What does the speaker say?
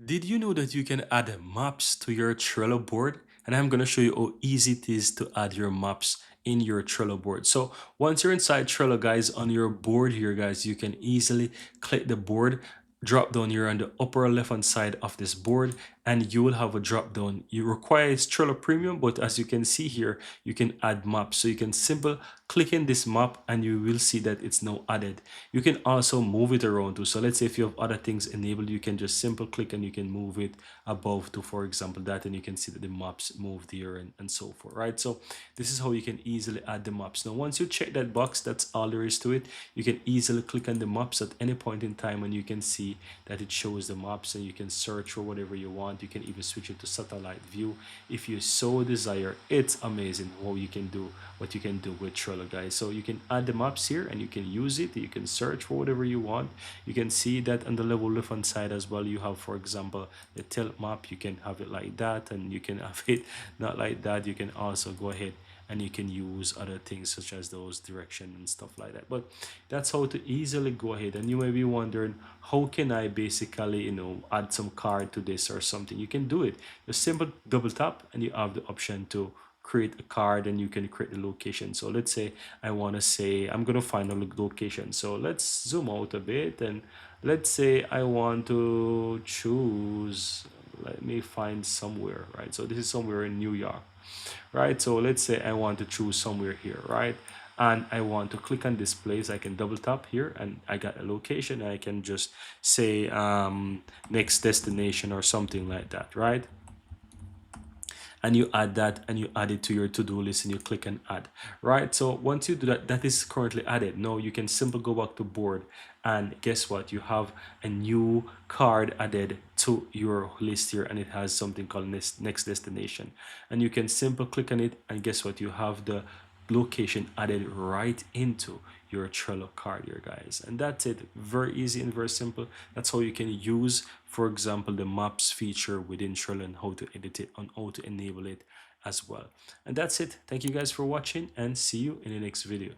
Did you know that you can add maps to your Trello board? And I'm going to show you how easy it is to add your maps in your Trello board. So once you're inside Trello, guys, on your board here, guys, you can easily click the board, drop down here on the upper left hand side of this board, and you will have a drop down. You require Trello Premium, but as you can see here, you can add maps. So you can simple click in this map and you will see that it's now added. You can also move it around too. So let's say if you have other things enabled, you can just simple click and you can move it above to, for example, that, and you can see that the maps moved here and so forth, right? So this is how you can easily add the maps. Now, once you check that box, that's all there is to it. You can easily click on the maps at any point in time and you can see that it shows the maps and you can search for whatever you want. You can even switch it to satellite view if you so desire. It's amazing how you can do what you can do with Trello, guys. So you can add the maps here and you can use it. You can search for whatever you want. You can see that on the level left hand side as well. You have, for example, the tilt map. You can have it like that and you can have it not like that. You can also go ahead and you can use other things such as those direction and stuff like that. But that's how to easily go ahead. And you may be wondering, how can I basically, add some card to this or something? You can do it. Just simple double tap and you have the option to create a card and you can create the location. So let's say I want to say I'm going to find a location. So let's zoom out a bit and let's say I want to choose, let me find somewhere, right? So this is somewhere in New York, right? So let's say I want to choose somewhere here, right? And I want to click on this place. I can double tap here and I got a location. I can just say next destination or something like that, right? And you add that and you add it to your to-do list and you click and add, right? So once you do that, that is currently added. Now you can simply go back to board and guess what, you have a new card added to your list here and it has something called next destination, and you can simply click on it and guess what, you have the location added right into your Trello card here, guys. And that's it. Very easy and very simple. That's how you can use, for example, the maps feature within Trello and how to edit it and how to enable it as well. And that's it. Thank you guys for watching and see you in the next video.